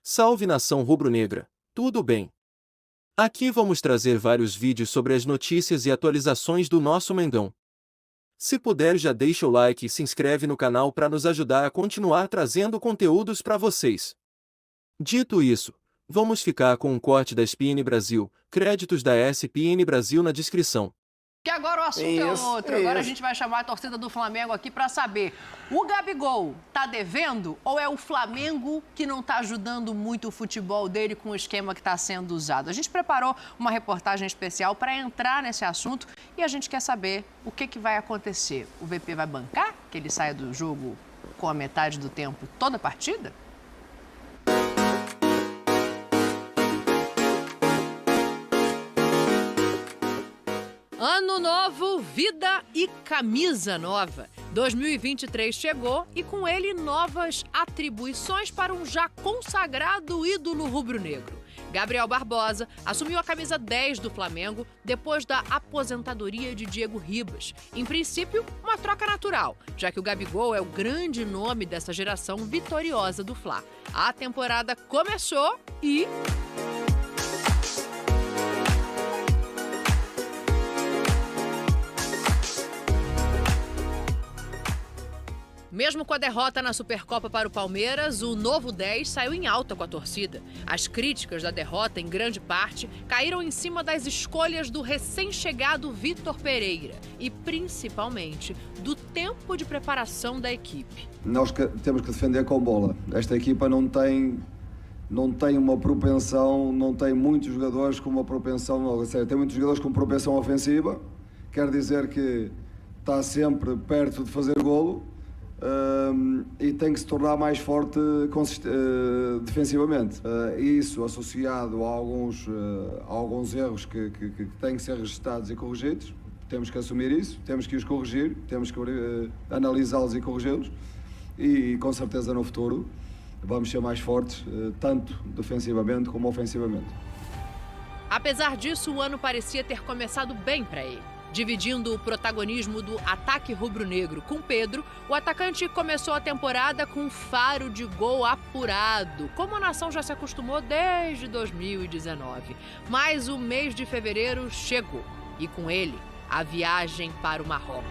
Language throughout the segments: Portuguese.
Salve nação rubro-negra, tudo bem? Aqui vamos trazer vários vídeos sobre as notícias e atualizações do nosso Mengão. Se puder já deixa o like e se inscreve no canal para nos ajudar a continuar trazendo conteúdos para vocês. Dito isso, vamos ficar com um corte da ESPN Brasil, créditos da ESPN Brasil na descrição. Que agora o assunto é outro. Agora a gente vai chamar a torcida do Flamengo aqui para saber: o Gabigol tá devendo ou é o Flamengo que não tá ajudando muito o futebol dele com o esquema que está sendo usado? A gente preparou uma reportagem especial para entrar nesse assunto e a gente quer saber o que vai acontecer. O VP vai bancar que ele saia do jogo com a metade do tempo toda a partida? Ano novo, vida e camisa nova. 2023 chegou e com ele novas atribuições para um já consagrado ídolo rubro-negro. Gabriel Barbosa assumiu a camisa 10 do Flamengo depois da aposentadoria de Diego Ribas. Em princípio, uma troca natural, já que o Gabigol é o grande nome dessa geração vitoriosa do Fla. A temporada começou e... Mesmo com a derrota na Supercopa para o Palmeiras, o novo 10 saiu em alta com a torcida. As críticas da derrota, em grande parte, caíram em cima das escolhas do recém-chegado Vitor Pereira e, principalmente, do tempo de preparação da equipe. Nós temos que defender com bola. Esta equipa não tem uma propensão, não tem muitos jogadores com uma propensão, tem muitos jogadores com propensão ofensiva, quer dizer que está sempre perto de fazer golo. E tem que se tornar mais forte defensivamente. Isso associado a alguns erros que têm que ser registrados e corrigidos. Temos que assumir isso, temos que os corrigir, temos que analisá-los e corrigi-los. E com certeza no futuro vamos ser mais fortes, tanto defensivamente como ofensivamente. Apesar disso, o ano parecia ter começado bem para ele. Dividindo o protagonismo do ataque rubro-negro com Pedro, o atacante começou a temporada com um faro de gol apurado, como a nação já se acostumou desde 2019. Mas o mês de fevereiro chegou e com ele a viagem para o Marrocos.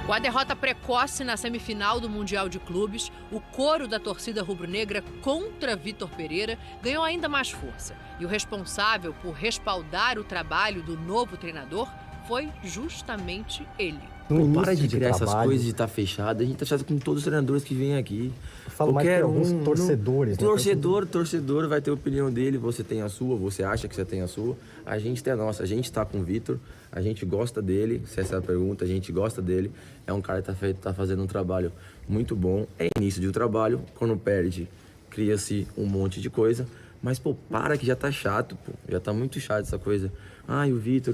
Com a derrota precoce na semifinal do Mundial de Clubes, o coro da torcida rubro-negra contra Vitor Pereira ganhou ainda mais força. E o responsável por respaldar o trabalho do novo treinador foi justamente ele. Para de criar essas coisas de estar fechado. A gente está fechado com todos os treinadores que vêm aqui. Eu falo mais para alguns torcedores. Torcedor vai ter a opinião dele, você tem a sua, você acha que você tem a sua. A gente tem a nossa, a gente está com o Vitor, a gente gosta dele, se essa é a pergunta, a gente gosta dele. É um cara que tá fazendo um trabalho muito bom. É início de um trabalho, quando perde, cria-se um monte de coisa. Mas, para que já tá chato, já tá muito chato essa coisa. O Vitor,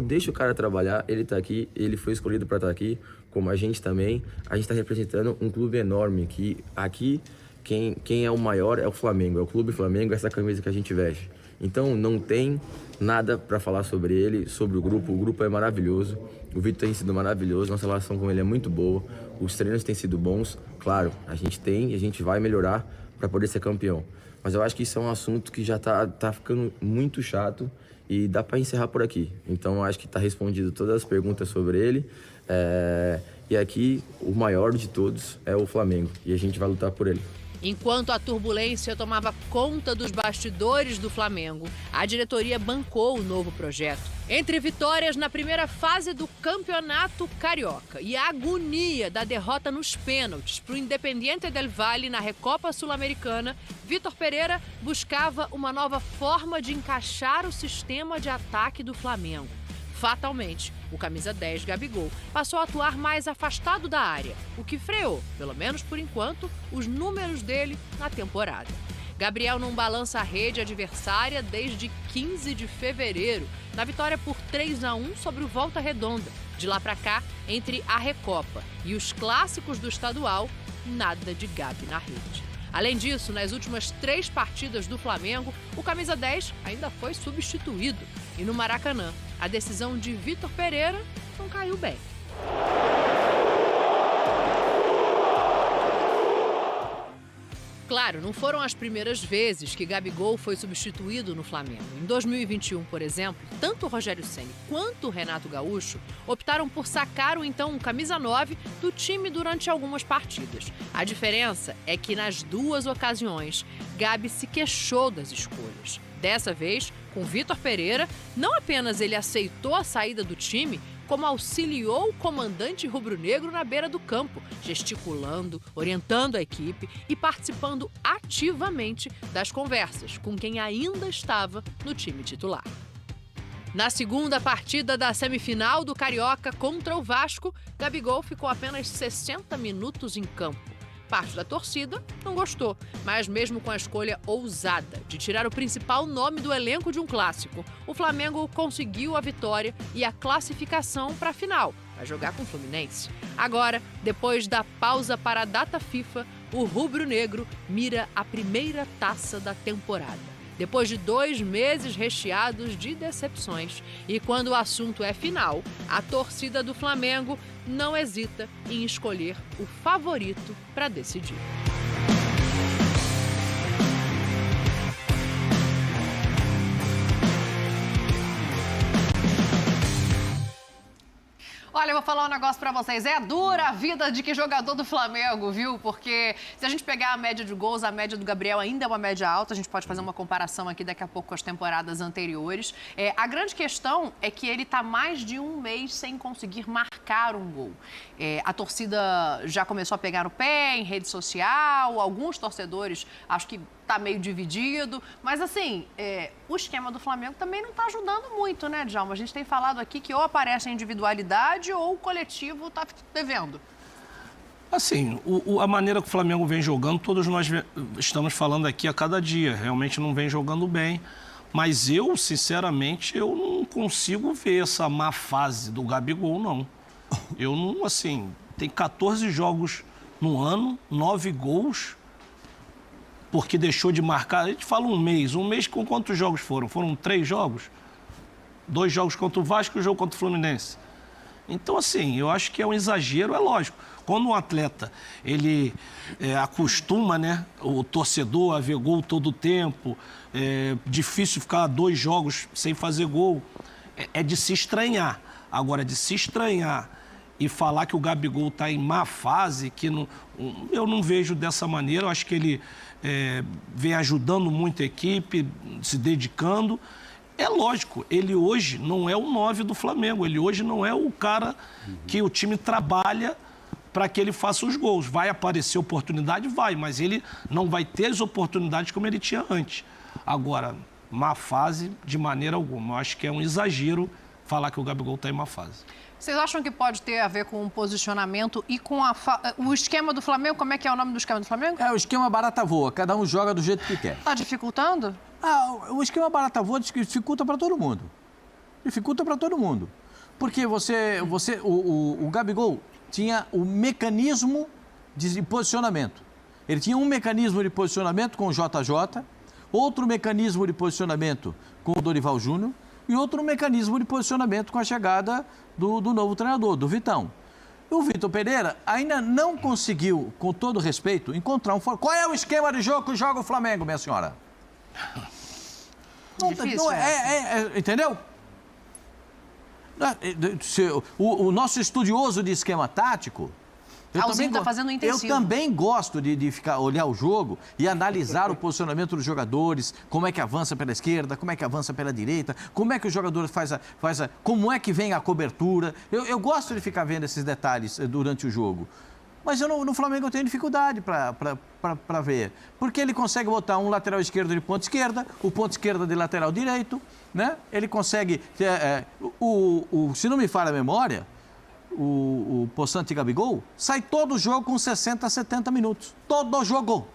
deixa o cara trabalhar, ele tá aqui, ele foi escolhido para estar aqui, como a gente também. A gente tá representando um clube enorme, que aqui quem é o maior é o Flamengo, é o Clube Flamengo, essa camisa que a gente veste. Então não tem nada para falar sobre ele, sobre o grupo é maravilhoso, o Vitor tem sido maravilhoso, nossa relação com ele é muito boa, os treinos têm sido bons, claro, a gente vai melhorar para poder ser campeão. Mas eu acho que isso é um assunto que já tá ficando muito chato e dá para encerrar por aqui. Então eu acho que tá respondido todas as perguntas sobre ele. E aqui o maior de todos é o Flamengo e a gente vai lutar por ele. Enquanto a turbulência tomava conta dos bastidores do Flamengo, a diretoria bancou o novo projeto. Entre vitórias na primeira fase do Campeonato Carioca e a agonia da derrota nos pênaltis para o Independiente del Valle na Recopa Sul-Americana, Vitor Pereira buscava uma nova forma de encaixar o sistema de ataque do Flamengo. Fatalmente, o camisa 10 Gabigol passou a atuar mais afastado da área, o que freou, pelo menos por enquanto, os números dele na temporada. Gabriel não balança a rede adversária desde 15 de fevereiro, na vitória por 3-1 sobre o Volta Redonda. De lá para cá, entre a Recopa e os clássicos do estadual, nada de Gabi na rede. Além disso, nas últimas 3 partidas do Flamengo, o camisa 10 ainda foi substituído. E no Maracanã, a decisão de Vitor Pereira não caiu bem. Claro, não foram as primeiras vezes que Gabigol foi substituído no Flamengo. Em 2021, por exemplo, tanto o Rogério Ceni quanto o Renato Gaúcho optaram por sacar o então camisa 9 do time durante algumas partidas. A diferença é que nas duas ocasiões, Gabi se queixou das escolhas. Dessa vez, com Vitor Pereira, não apenas ele aceitou a saída do time, como auxiliou o comandante rubro-negro na beira do campo, gesticulando, orientando a equipe e participando ativamente das conversas com quem ainda estava no time titular. Na segunda partida da semifinal do Carioca contra o Vasco, Gabigol ficou apenas 60 minutos em campo. Parte da torcida não gostou, mas mesmo com a escolha ousada de tirar o principal nome do elenco de um clássico, o Flamengo conseguiu a vitória e a classificação para a final, vai jogar com o Fluminense. Agora, depois da pausa para a data FIFA, o rubro-negro mira a primeira taça da temporada. Depois de 2 meses recheados de decepções e quando o assunto é final, a torcida do Flamengo não hesita em escolher o favorito para decidir. Olha, eu vou falar um negócio pra vocês. É dura a vida de que jogador do Flamengo, viu? Porque se a gente pegar a média de gols, a média do Gabriel ainda é uma média alta. A gente pode fazer uma comparação aqui daqui a pouco com as temporadas anteriores. A grande questão é que ele tá mais de 1 mês sem conseguir marcar um gol. A torcida já começou a pegar no pé em rede social. Alguns torcedores, acho que tá meio dividido, mas assim, o esquema do Flamengo também não tá ajudando muito, né, Djalma? A gente tem falado aqui que ou aparece a individualidade ou o coletivo tá devendo. Assim, a maneira que o Flamengo vem jogando, todos nós estamos falando aqui a cada dia, realmente não vem jogando bem, mas eu, sinceramente, eu não consigo ver essa má fase do Gabigol, não. Eu não, assim, tem 14 jogos no ano, 9 gols, porque deixou de marcar. A gente fala 1 mês. 1 mês com quantos jogos foram? Foram 3 jogos? 2 jogos contra o Vasco e um jogo contra o Fluminense. Então, assim, eu acho que é um exagero, é lógico. Quando um atleta, ele acostuma, né, o torcedor a ver gol todo o tempo, é difícil ficar 2 jogos sem fazer gol, é de se estranhar. Agora, de se estranhar e falar que o Gabigol está em má fase, que não, eu não vejo dessa maneira. Eu acho que ele vem ajudando muito a equipe, se dedicando. É lógico, ele hoje não é o 9 do Flamengo, ele hoje não é o cara que o time trabalha para que ele faça os gols. Vai aparecer oportunidade? Vai, mas ele não vai ter as oportunidades como ele tinha antes. Agora, má fase de maneira alguma. Eu acho que é um exagero falar que o Gabigol está em má fase. Vocês acham que pode ter a ver com o posicionamento e com o esquema do Flamengo? Como é que é o nome do esquema do Flamengo? O esquema barata voa, cada um joga do jeito que quer. Está dificultando? O esquema barata voa dificulta para todo mundo. Dificulta para todo mundo. Porque o Gabigol tinha o mecanismo de posicionamento. Ele tinha um mecanismo de posicionamento com o JJ, outro mecanismo de posicionamento com o Dorival Júnior e outro mecanismo de posicionamento com a chegada do novo treinador, do Vitão. O Vitor Pereira ainda não conseguiu, com todo respeito, encontrar um... Qual é o esquema de jogo que joga o Flamengo, minha senhora? Difícil, entendeu? O nosso estudioso de esquema tático... Alzinho está fazendo um intensivo. Eu também gosto de olhar o jogo e analisar o posicionamento dos jogadores, como é que avança pela esquerda, como é que avança pela direita, como é que o jogador como é que vem a cobertura. Eu gosto de ficar vendo esses detalhes durante o jogo. Mas no Flamengo eu tenho dificuldade para ver. Porque ele consegue botar um lateral esquerdo de ponta esquerda, o ponta esquerda de lateral direito, né? Ele consegue... se não me falha a memória... O Poçante Gabigol sai todo jogo com 60 a 70 minutos. Todo jogo.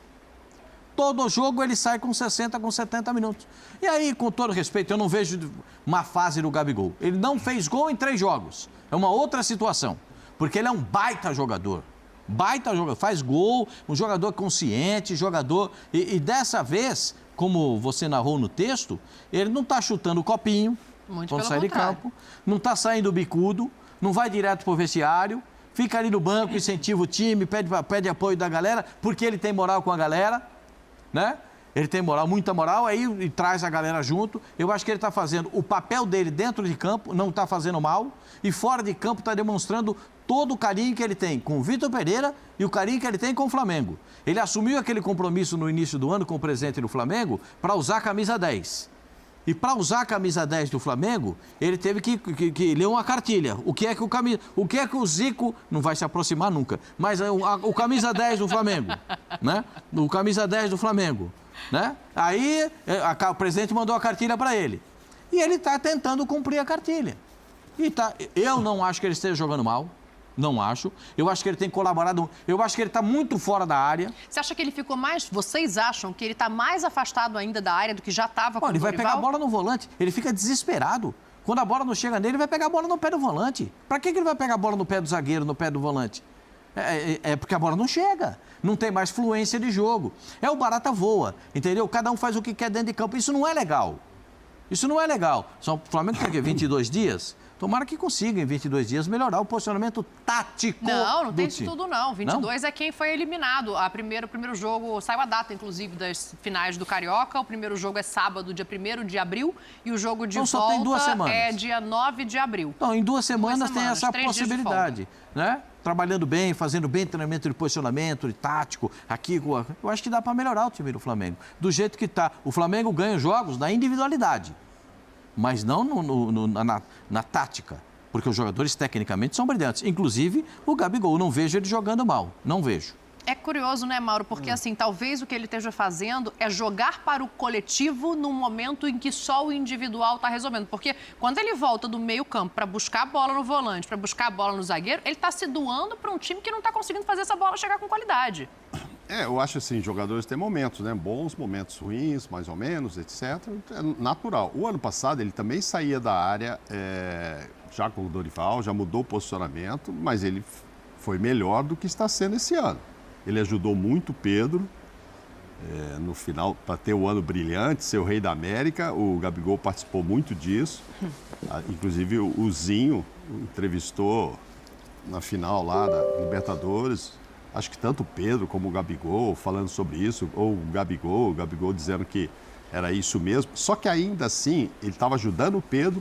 Todo jogo ele sai com 60, com 70 minutos. E aí, com todo respeito, eu não vejo uma fase do Gabigol. Ele não fez gol em 3 jogos. É uma outra situação. Porque ele é um baita jogador. Baita jogador. Faz gol, um jogador consciente, jogador... E dessa vez, como você narrou no texto, ele não está chutando o copinho, Muito quando pelo sai de contrário. campo. Não está saindo bicudo, não vai direto para o vestiário, fica ali no banco, incentiva o time, pede apoio da galera, porque ele tem moral com a galera, né? Ele tem moral, muita moral, aí e traz a galera junto. Eu acho que ele está fazendo o papel dele dentro de campo, não está fazendo mal, e fora de campo está demonstrando todo o carinho que ele tem com o Vitor Pereira e o carinho que ele tem com o Flamengo. Ele assumiu aquele compromisso no início do ano com o presidente do Flamengo para usar a camisa 10. E para usar a camisa 10 do Flamengo, ele teve que ler uma cartilha. O que é que o Zico não vai se aproximar nunca, mas o camisa 10 do Flamengo, né? O camisa 10 do Flamengo, né? Aí o presidente mandou a cartilha para ele. E ele está tentando cumprir a cartilha. Eu não acho que ele esteja jogando mal. Não acho. Eu acho que ele tem colaborado. Eu acho que ele está muito fora da área. Você acha que ele ficou mais... Vocês acham que ele está mais afastado ainda da área do que já estava com o Ele vai Dorival? pegar a bola no volante. Ele fica desesperado. Quando a bola não chega nele, ele vai pegar a bola no pé do volante. Para que ele vai pegar a bola no pé do zagueiro, no pé do volante? É porque a bola não chega. Não tem mais fluência de jogo. É o barata voa, entendeu? Cada um faz o que quer dentro de campo. Isso não é legal. Isso não é legal. O Flamengo tem aqui 22 dias. Tomara que consiga, em 22 dias, melhorar o posicionamento tático do time. Não tem isso tudo, não. 22 é quem foi eliminado. O primeiro jogo, saiu a data, inclusive, das finais do Carioca. O primeiro jogo é sábado, dia 1º de abril. E o jogo de só tem 2 volta semanas. é dia 9 de abril. Então, em 2 semanas tem essa 3 dias de possibilidade, né? Trabalhando bem, fazendo bem treinamento de posicionamento, de tático, aqui. Eu acho que dá para melhorar o time do Flamengo. Do jeito que está. O Flamengo ganha jogos na individualidade, mas não na tática, porque os jogadores tecnicamente são brilhantes. Inclusive, o Gabigol, não vejo ele jogando mal, não vejo. É curioso, né, Mauro? Porque, assim, talvez o que ele esteja fazendo é jogar para o coletivo num momento em que só o individual está resolvendo. Porque quando ele volta do meio campo para buscar a bola no volante, para buscar a bola no zagueiro, ele está se doando para um time que não está conseguindo fazer essa bola chegar com qualidade. Eu acho assim, jogadores têm momentos, né? Bons, momentos ruins, mais ou menos, etc. É natural. O ano passado ele também saía da área, já com o Dorival, já mudou o posicionamento, mas ele foi melhor do que está sendo esse ano. Ele ajudou muito o Pedro, no final, para ter o ano brilhante, ser o rei da América. O Gabigol participou muito disso. Inclusive o Zinho entrevistou na final lá da Libertadores. Acho que tanto o Pedro como o Gabigol falando sobre isso, ou o Gabigol dizendo que era isso mesmo. Só que ainda assim, ele estava ajudando o Pedro,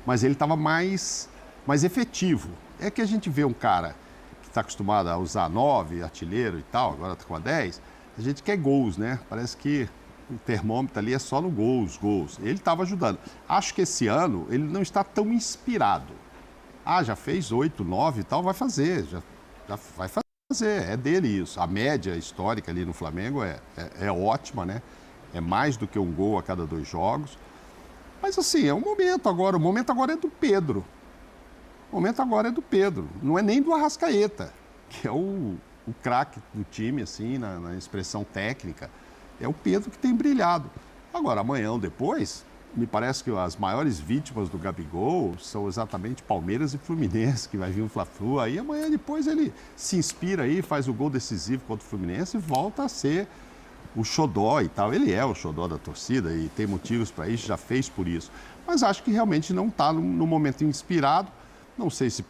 mas ele estava mais efetivo. É que a gente vê um cara que está acostumado a usar 9, artilheiro e tal, agora está com a 10, a gente quer gols, né? Parece que o termômetro ali é só no gols. Ele estava ajudando. Acho que esse ano ele não está tão inspirado. Já fez 8, 9 e tal, vai fazer, já vai fazer. É dele isso. A média histórica ali no Flamengo é ótima, né? É mais do que um gol a cada 2 jogos. Mas assim, é um momento agora. O momento agora é do Pedro. O momento agora é do Pedro. Não é nem do Arrascaeta, que é o craque do time, assim, na expressão técnica. É o Pedro que tem brilhado. Agora, amanhã ou depois, me parece que as maiores vítimas do Gabigol são exatamente Palmeiras e Fluminense, que vai vir um Fla-Flu. Aí amanhã depois ele se inspira aí, faz o gol decisivo contra o Fluminense e volta a ser o xodó e tal. Ele é o xodó da torcida e tem motivos para isso, já fez por isso. Mas acho que realmente não está no momento inspirado. Não sei se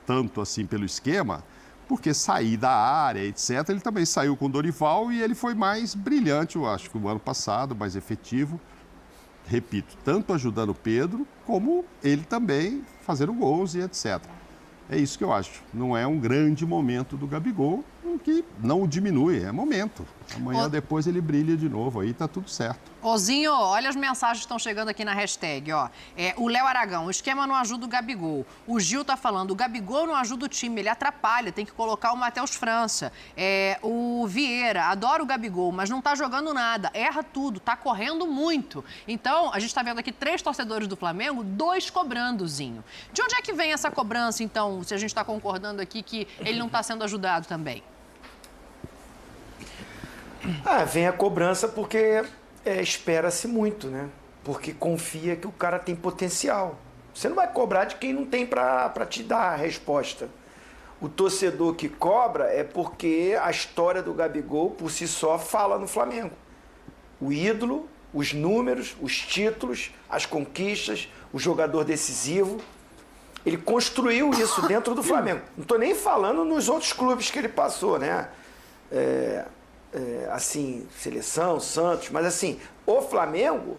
tanto assim pelo esquema, porque sair da área, etc. Ele também saiu com o Dorival e ele foi mais brilhante, eu acho, que o ano passado, mais efetivo. Repito, tanto ajudando o Pedro, como ele também fazendo gols e etc. É isso que eu acho. Não é um grande momento do Gabigol, o que não o diminui, é momento. Amanhã depois ele brilha de novo, aí tá tudo certo. Zinho, olha as mensagens que estão chegando aqui na hashtag, ó. O Léo Aragão, o esquema não ajuda o Gabigol. O Gil tá falando, o Gabigol não ajuda o time, ele atrapalha, tem que colocar o Matheus França. O Vieira, adora o Gabigol, mas não tá jogando nada, erra tudo, tá correndo muito. Então, a gente tá vendo aqui 3 torcedores do Flamengo, 2 cobrando, Zinho. De onde é que vem essa cobrança, então, se a gente tá concordando aqui que ele não tá sendo ajudado também? Vem a cobrança porque espera-se muito, né? Porque confia que o cara tem potencial. Você não vai cobrar de quem não tem para te dar a resposta. O torcedor que cobra é porque a história do Gabigol, por si só, fala no Flamengo. O ídolo os números, os títulos, as conquistas, o jogador decisivo. Ele construiu isso dentro do Flamengo. Não estou nem falando nos outros clubes que ele passou, né? Assim, Seleção, Santos, mas assim, o Flamengo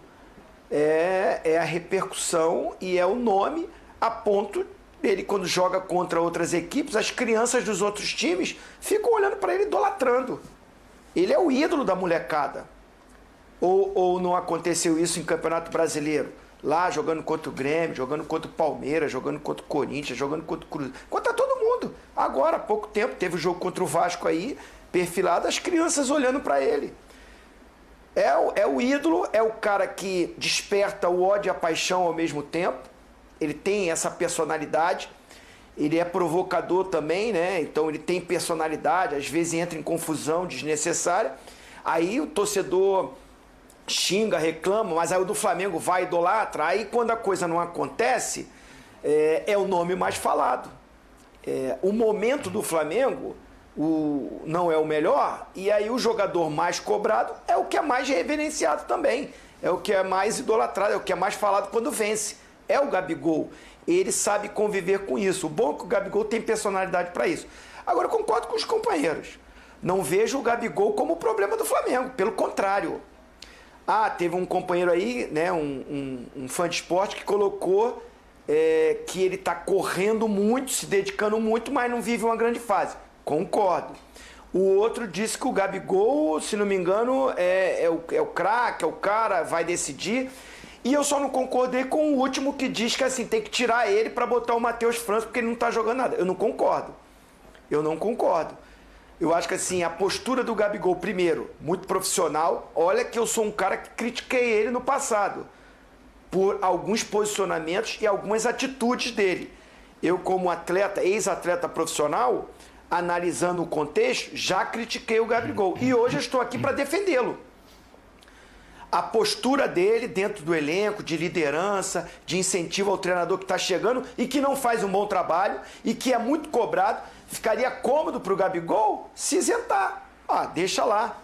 é a repercussão e é o nome a ponto dele, quando joga contra outras equipes, as crianças dos outros times ficam olhando para ele idolatrando. Ele é o ídolo da molecada. Ou não aconteceu isso em Campeonato Brasileiro? Lá jogando contra o Grêmio, jogando contra o Palmeiras, jogando contra o Corinthians, jogando contra o Cruzeiro. Contra todo mundo. Agora, há pouco tempo, teve o jogo contra o Vasco aí, perfilado, as crianças olhando para ele. É o ídolo, é o cara que desperta o ódio e a paixão ao mesmo tempo. Ele tem essa personalidade. Ele é provocador também, né? Então ele tem personalidade, às vezes entra em confusão desnecessária. Aí o torcedor xinga, reclama, mas aí o do Flamengo vai idolatrar. Aí quando a coisa não acontece, é o nome mais falado. O momento do Flamengo não é o melhor, e aí o jogador mais cobrado é o que é mais reverenciado também. É o que é mais idolatrado, é o que é mais falado quando vence. É o Gabigol. Ele sabe conviver com isso. O bom é que o Gabigol tem personalidade para isso. Agora, eu concordo com os companheiros. Não vejo o Gabigol como o problema do Flamengo. Pelo contrário. Teve um companheiro aí, né, um fã de esporte, que colocou que ele está correndo muito, se dedicando muito, mas não vive uma grande fase. Concordo. O outro disse que o Gabigol, se não me engano, é o craque, é o cara, vai decidir. E eu só não concordei com o último que diz que assim, tem que tirar ele para botar o Matheus França porque ele não está jogando nada. Eu não concordo. Eu acho que assim, a postura do Gabigol, primeiro, muito profissional. Olha que eu sou um cara que critiquei ele no passado por alguns posicionamentos e algumas atitudes dele. Eu, como atleta, ex-atleta profissional, analisando o contexto, já critiquei o Gabigol. E hoje eu estou aqui para defendê-lo. A postura dele dentro do elenco, de liderança, de incentivo ao treinador que está chegando e que não faz um bom trabalho e que é muito cobrado, ficaria cômodo para o Gabigol se isentar. Deixa lá.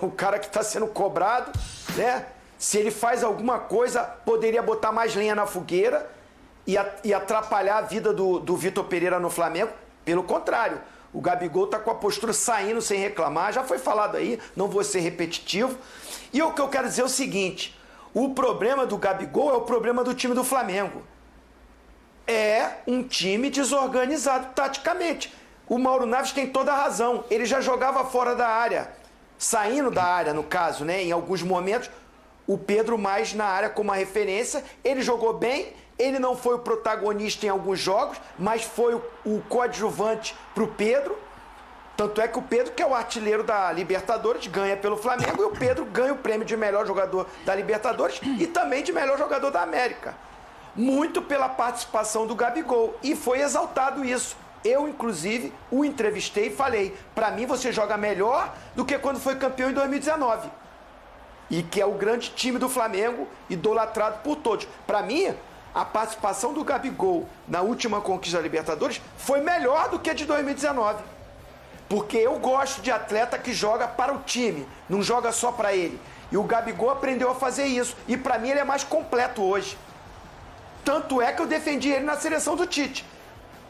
O cara que está sendo cobrado, né? Se ele faz alguma coisa, poderia botar mais lenha na fogueira e atrapalhar a vida do Vitor Pereira no Flamengo. Pelo contrário, o Gabigol está com a postura saindo sem reclamar. Já foi falado aí, não vou ser repetitivo. E o que eu quero dizer é o seguinte: o problema do Gabigol é o problema do time do Flamengo. É um time desorganizado taticamente. O Mauro Naves tem toda a razão. Ele já jogava fora da área, saindo da área, no caso, né? Em alguns momentos, o Pedro mais na área como uma referência. Ele jogou bem, ele não foi o protagonista em alguns jogos, mas foi o coadjuvante para o Pedro. Tanto é que o Pedro, que é o artilheiro da Libertadores, ganha pelo Flamengo, e o Pedro ganha o prêmio de melhor jogador da Libertadores e também de melhor jogador da América. Muito pela participação do Gabigol. E foi exaltado isso. Eu, inclusive, o entrevistei e falei: para mim você joga melhor do que quando foi campeão em 2019. E que é o grande time do Flamengo, idolatrado por todos. Para mim, a participação do Gabigol na última conquista da Libertadores foi melhor do que a de 2019. Porque eu gosto de atleta que joga para o time, não joga só para ele. E o Gabigol aprendeu a fazer isso. E para mim ele é mais completo hoje. Tanto é que eu defendi ele na seleção do Tite.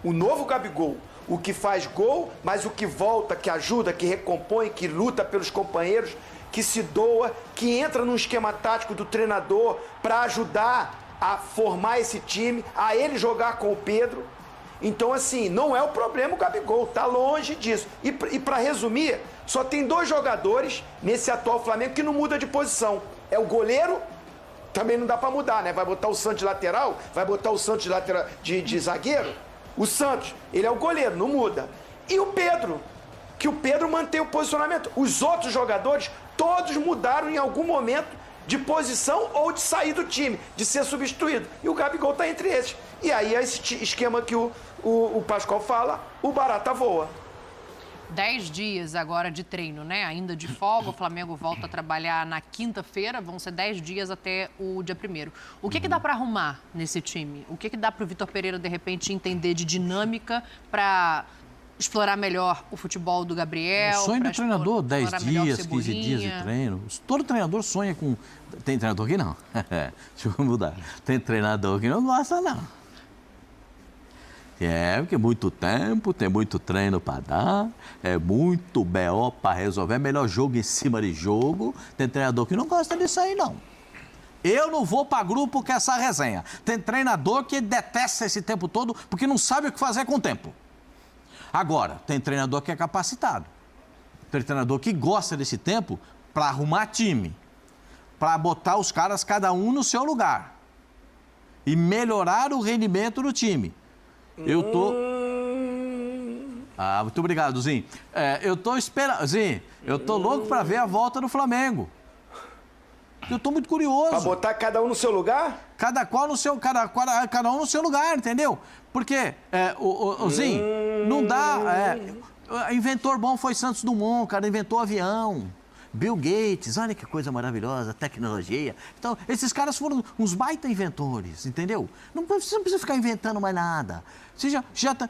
O novo Gabigol, o que faz gol, mas o que volta, que ajuda, que recompõe, que luta pelos companheiros, que se doa, que entra num esquema tático do treinador para ajudar a formar esse time, a ele jogar com o Pedro. Então, assim, não é o problema o Gabigol, tá longe disso. E para resumir, só tem dois jogadores nesse atual Flamengo que não muda de posição. É o goleiro, também não dá para mudar, né? Vai botar o Santos de lateral, vai botar o Santos de lateral de zagueiro. O Santos, ele é o goleiro, não muda. E o Pedro, que o Pedro mantém o posicionamento. Os outros jogadores, todos mudaram em algum momento de posição ou de sair do time, de ser substituído. E o Gabigol tá entre esses. E aí é esse esquema que o Pascoal fala, o barata voa. 10 dias agora de treino, né? Ainda de folga, o Flamengo volta a trabalhar na quinta-feira, vão ser 10 dias até o dia 1º. O que dá para arrumar nesse time? O que dá para o Vitor Pereira, de repente, entender de dinâmica para explorar melhor o futebol do Gabriel. O sonho do treinador, 10 dias, 15 dias de treino. Todo treinador sonha com... Tem treinador que não. Deixa eu mudar. Tem treinador que não gosta, não. Porque é muito tempo, tem muito treino para dar, é muito BO para resolver, é melhor jogo em cima de jogo. Tem treinador que não gosta disso aí, não. Eu não vou para grupo com essa resenha. Tem treinador que detesta esse tempo todo porque não sabe o que fazer com o tempo. Agora, tem treinador que é capacitado. Tem treinador que gosta desse tempo para arrumar time, para botar os caras cada um no seu lugar e melhorar o rendimento do time. Eu tô... muito obrigado, Zinho. Eu tô esperando... Zinho, eu tô louco para ver a volta do Flamengo. Eu tô muito curioso. Pra botar cada um no seu lugar? Cada um no seu lugar, entendeu? Porque, Zinho, não dá... inventor bom foi Santos Dumont, o cara inventou avião. Bill Gates, olha que coisa maravilhosa, tecnologia. Então, esses caras foram uns baita inventores, entendeu? Não precisa ficar inventando mais nada. Você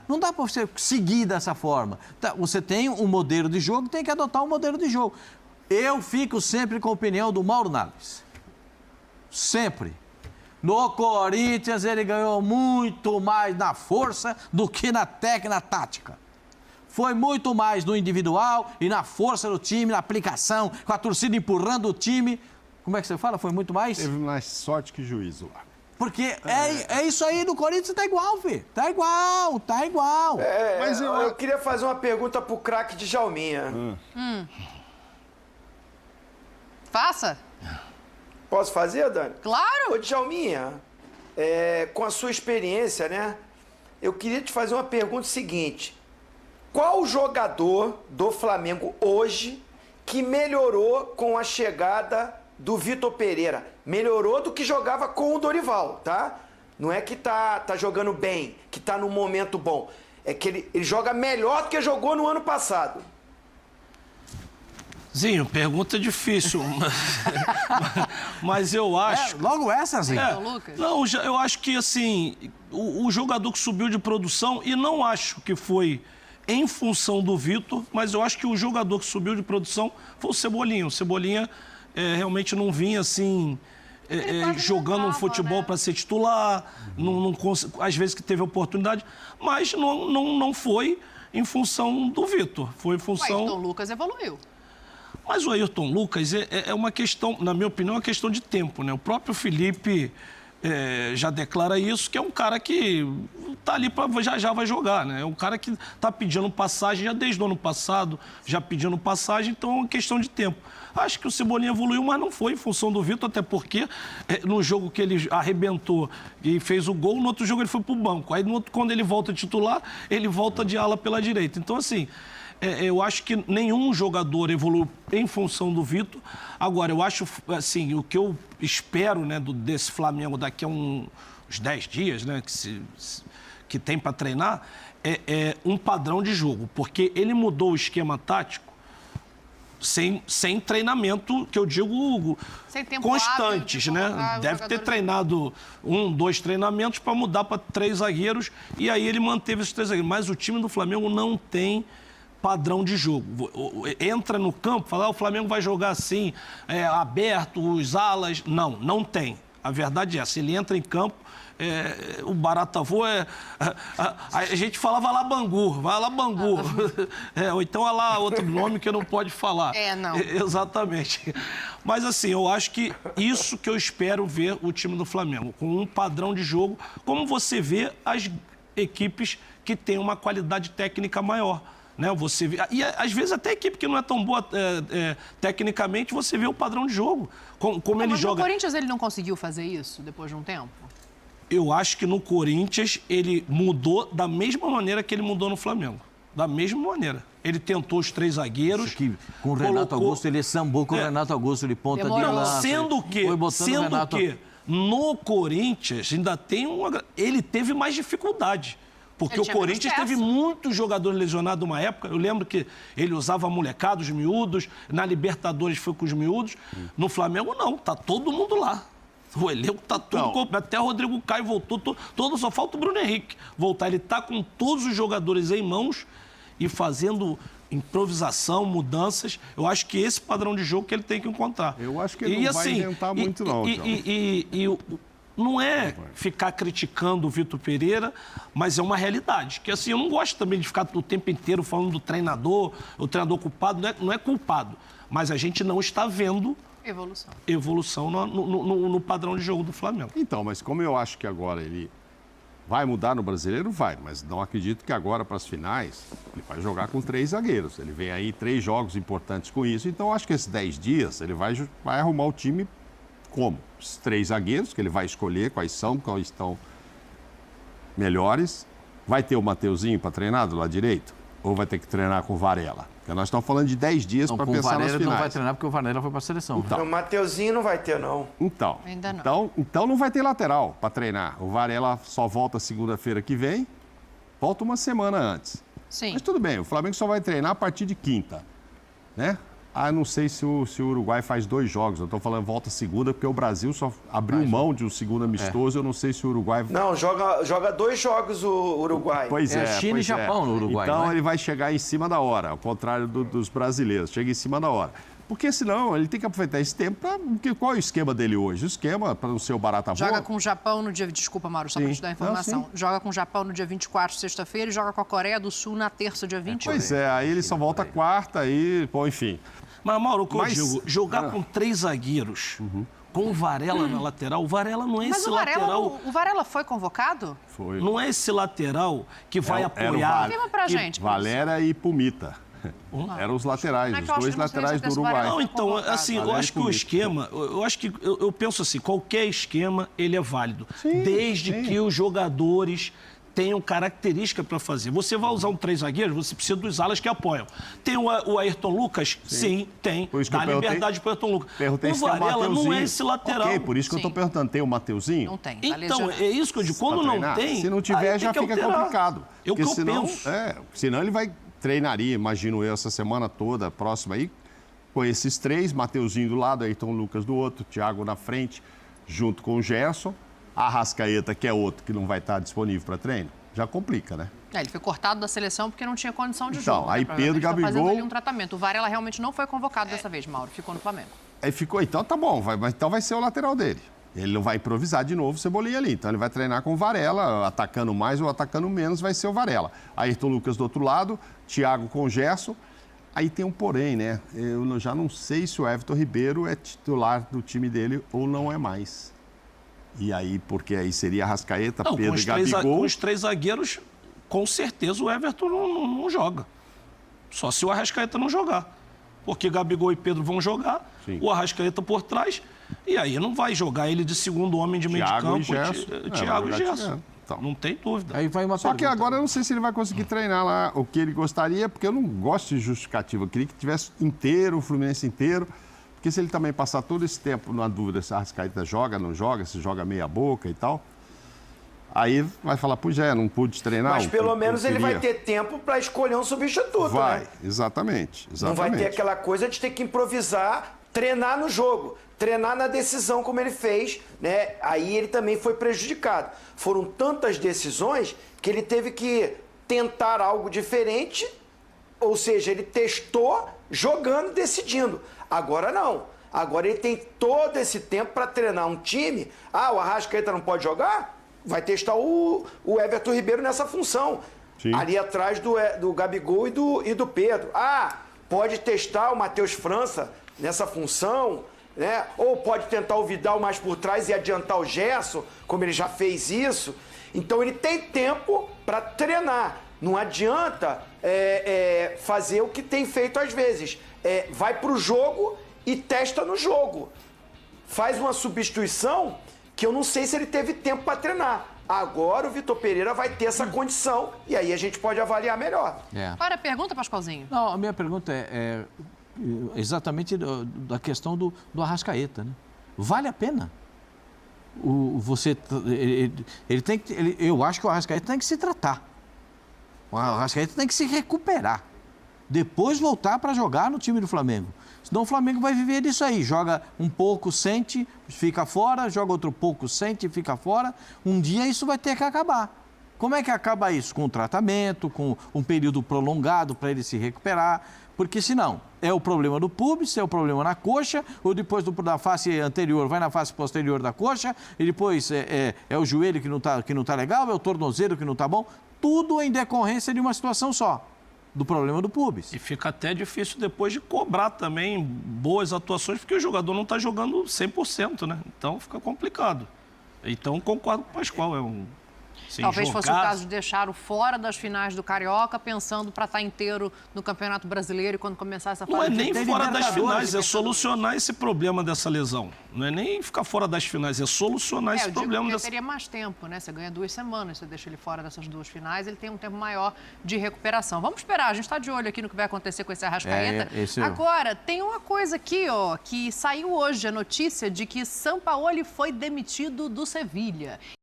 não dá para você seguir dessa forma. Você tem um modelo de jogo, tem que adotar um modelo de jogo. Eu fico sempre com a opinião do Mauro Naves. Sempre. No Corinthians, ele ganhou muito mais na força do que na técnica, na tática. Foi muito mais no individual e na força do time, na aplicação, com a torcida empurrando o time. Como é que você fala? Foi muito mais? Teve mais sorte que juízo lá. Porque é isso aí, no Corinthians tá igual, filho. Tá igual. Mas eu queria fazer uma pergunta pro craque de Djalminha. Faça. Posso fazer, Dani? Claro. Ô, Djalminha, com a sua experiência, né? Eu queria te fazer uma pergunta seguinte. Qual jogador do Flamengo hoje que melhorou com a chegada do Vitor Pereira? Melhorou do que jogava com o Dorival, tá? Não é que tá jogando bem, que tá num momento bom. É que ele joga melhor do que jogou no ano passado. Zinho, pergunta difícil. Mas eu acho... logo essa, Zinho. Não, eu acho que, assim, o jogador que subiu de produção, e não acho que foi... em função do Vitor, mas eu acho que o jogador que subiu de produção foi o Cebolinha. O Cebolinha realmente não vinha assim, jogando um futebol para ser titular, às vezes que teve oportunidade, mas não foi em função do Vitor. Foi em função... O Ayrton Lucas evoluiu. Mas o Ayrton Lucas é uma questão, na minha opinião, é uma questão de tempo, né? O próprio Felipe... já declara isso, que é um cara que tá ali para já vai jogar, né? É um cara que tá pedindo passagem já desde o ano passado, já pedindo passagem, então é uma questão de tempo. Acho que o Cebolinha evoluiu, mas não foi em função do Vitor, até porque no jogo que ele arrebentou e fez o gol, no outro jogo ele foi pro banco. Aí quando ele volta titular, ele volta de ala pela direita. Então, assim... eu acho que nenhum jogador evoluiu em função do Vitor. Agora, eu acho, assim, o que eu espero, né, desse Flamengo daqui a uns 10 dias, né, que tem para treinar, é um padrão de jogo. Porque ele mudou o esquema tático sem treinamento, que eu digo, constantes, né? Deve ter treinado 2 treinamentos para mudar para 3 zagueiros, e aí ele manteve esses 3 zagueiros. Mas o time do Flamengo não tem padrão de jogo. Entra no campo, fala, o Flamengo vai jogar assim, aberto, os alas. Não tem. A verdade é essa. Ele entra em campo, o barata voa, a gente falava lá Bangu, vai lá Bangu. Ou então há lá outro nome que não pode falar. Não. Exatamente. Mas assim, eu acho que isso que eu espero ver o time do Flamengo, com um padrão de jogo, como você vê as equipes que têm uma qualidade técnica maior. Né, você vê, e às vezes até a equipe que não é tão boa tecnicamente, você vê o padrão de jogo, como ele joga. Mas no Corinthians ele não conseguiu fazer isso depois de um tempo? Eu acho que no Corinthians ele mudou da mesma maneira que ele mudou no Flamengo. Da mesma maneira. Ele tentou os 3 zagueiros. Com o Renato Augusto, ele sambou com o Renato Augusto de ponta de lança. Sendo que no Corinthians ainda tem ele teve mais dificuldade. Porque o Corinthians teve muitos jogadores lesionados uma época. Eu lembro que ele usava molecada, os miúdos. Na Libertadores foi com os miúdos. No Flamengo, não. Tá todo mundo lá. O elenco tá tudo completo. Até o Rodrigo Caio voltou. Só falta o Bruno Henrique voltar. Ele tá com todos os jogadores em mãos. e fazendo improvisação, mudanças. Eu acho que esse padrão de jogo que ele tem que encontrar. Eu acho que ele não vai inventar muito, não. Não é ficar criticando o Vitor Pereira, mas é uma realidade. Que assim, eu não gosto também de ficar o tempo inteiro falando do treinador, o treinador culpado, não é culpado. Mas a gente não está vendo evolução no padrão de jogo do Flamengo. Então, mas como eu acho que agora ele vai mudar no Brasileiro, vai. Mas não acredito que agora, para as finais, ele vai jogar com 3 zagueiros. Ele vem aí 3 jogos importantes com isso. Então, acho que esses 10 dias ele vai arrumar o time como? Os 3 zagueiros, que ele vai escolher quais estão melhores. Vai ter o Mateuzinho para treinar do lado direito? Ou vai ter que treinar com o Varela? Porque nós estamos falando de 10 dias para pensar nas finais. Não vai treinar porque o Varela foi para a seleção. Então. O Mateuzinho não vai ter, não. Ainda não. Então não vai ter lateral para treinar. O Varela só volta segunda-feira que vem, volta uma semana antes. Sim. Mas tudo bem, o Flamengo só vai treinar a partir de quinta, né? Eu não sei se o Uruguai faz 2 jogos. Eu estou falando volta segunda, porque o Brasil só abriu mão de um segundo amistoso. Eu não sei se o Uruguai... Não, joga 2 jogos o Uruguai. Pois é. China e Japão no Uruguai. Então ele vai chegar em cima da hora, ao contrário dos brasileiros. Chega em cima da hora. Porque senão ele tem que aproveitar esse tempo para... Qual é o esquema dele hoje? O esquema, para não ser o barata voa... Joga com o Japão no dia... Desculpa, Mauro, só para te dar a informação. Joga com o Japão no dia 24, sexta-feira, e joga com a Coreia do Sul na terça, dia 28. Pois é, aí ele só volta quarta e... Bom, enfim... Mas, Mauro, o que eu digo, jogar com 3 zagueiros, com o Varela na lateral, o Varela não é esse lateral... O Varela foi convocado? Foi. Não é esse lateral que vai apoiar... Confirma pra gente. Valera e Pumita. Eram os laterais, os 2 laterais do Uruguai. Não, então, assim, eu acho que o esquema... Eu penso assim, qualquer esquema, ele é válido. Desde que os jogadores... tenham característica para fazer. Você vai usar um 3 zagueiros, você precisa dos alas que apoiam. Tem o Ayrton Lucas? Sim, tem. Dá liberdade para o Ayrton Lucas. O Varela não é esse lateral. Ok, por isso que eu estou perguntando. Tem o Mateuzinho? Não tem. Então, é isso que eu digo. Quando não tem... Se não tiver, já fica complicado. É o que eu penso. Senão ele treinaria, imagino eu, essa semana toda, próxima aí, com esses 3, Mateuzinho do lado, Ayrton Lucas do outro, Thiago na frente, junto com o Gerson. A Arrascaeta, que é outro que não vai estar disponível para treino, já complica, né? Ele foi cortado da seleção porque não tinha condição de jogo. Então, aí Pedro Gabigol... fazendo ali um tratamento. O Varela realmente não foi convocado dessa vez, Mauro. Ficou no Flamengo. Aí ficou, então tá bom, então vai ser o lateral dele. Ele não vai improvisar de novo o Cebolinha ali. Então ele vai treinar com o Varela, atacando mais ou atacando menos, vai ser o Varela. Ayrton Lucas do outro lado, Thiago com o Gerson. Aí tem um porém, né? Eu já não sei se o Everton Ribeiro é titular do time dele ou não é mais. E aí, porque aí seria Arrascaeta, Pedro e Gabigol. Com os 3 zagueiros, com certeza o Everton não joga. Só se o Arrascaeta não jogar. Porque Gabigol e Pedro vão jogar, o Arrascaeta por trás, e aí não vai jogar ele de segundo homem de meio de campo. Thiago e Gerson. Então, não tem dúvida. Aí vai uma Só que agora eu não sei se ele vai conseguir treinar lá o que ele gostaria, porque eu não gosto de justificativa. Eu queria que tivesse inteiro, o Fluminense inteiro. Porque se ele também passar todo esse tempo na dúvida se a Arrascaeta joga, não joga, se joga meia boca e tal, aí vai falar, pois não pude treinar. Mas pelo menos ele vai ter tempo para escolher um substituto, vai, né? Exatamente. Não vai ter aquela coisa de ter que improvisar, treinar no jogo, treinar na decisão como ele fez, né? Aí ele também foi prejudicado. Foram tantas decisões que ele teve que tentar algo diferente, ou seja, ele testou jogando, decidindo. Agora não. Agora ele tem todo esse tempo para treinar um time. O Arrascaeta não pode jogar? Vai testar o Everton Ribeiro nessa função. Sim. Ali atrás do Gabigol e do Pedro. Pode testar o Matheus França nessa função, né? Ou pode tentar o Vidal mais por trás e adiantar o Gerson, como ele já fez isso. Então ele tem tempo para treinar. Não adianta fazer o que tem feito às vezes. Vai para o jogo e testa no jogo. Faz uma substituição que eu não sei se ele teve tempo para treinar. Agora o Vitor Pereira vai ter essa condição e aí a gente pode avaliar melhor. Agora, pergunta, Pascoalzinho. Não, a minha pergunta é exatamente da questão do Arrascaeta, né? Vale a pena? Eu acho que o Arrascaeta tem que se tratar. O Arrascaeta tem que se recuperar. Depois voltar para jogar no time do Flamengo. Senão o Flamengo vai viver disso aí. Joga um pouco, sente, fica fora. Joga outro pouco, sente, fica fora. Um dia isso vai ter que acabar. Como é que acaba isso? Com o tratamento, com um período prolongado para ele se recuperar, porque senão é o problema do púbis, é o problema na coxa, ou depois da face anterior vai na face posterior da coxa, e depois é o joelho que não tá legal, é o tornozelo que não tá bom, tudo em decorrência de uma situação só, do problema do púbis. E fica até difícil depois de cobrar também boas atuações, porque o jogador não está jogando 100%, né? Então fica complicado. Então concordo com o Pascoal, Talvez fosse o caso de deixar-o fora das finais do Carioca, pensando para estar inteiro no Campeonato Brasileiro e quando começar essa fase... Não é nem fora das finais, é solucionar esse problema dessa lesão. Não é nem ficar fora das finais, é solucionar esse problema. Eu teria mais tempo, né? Você ganha 2 semanas, você deixa ele fora dessas 2 finais, ele tem um tempo maior de recuperação. Vamos esperar, a gente está de olho aqui no que vai acontecer com esse Arrascaeta. Agora, tem uma coisa aqui, ó, que saiu hoje, a notícia de que Sampaoli foi demitido do Sevilha.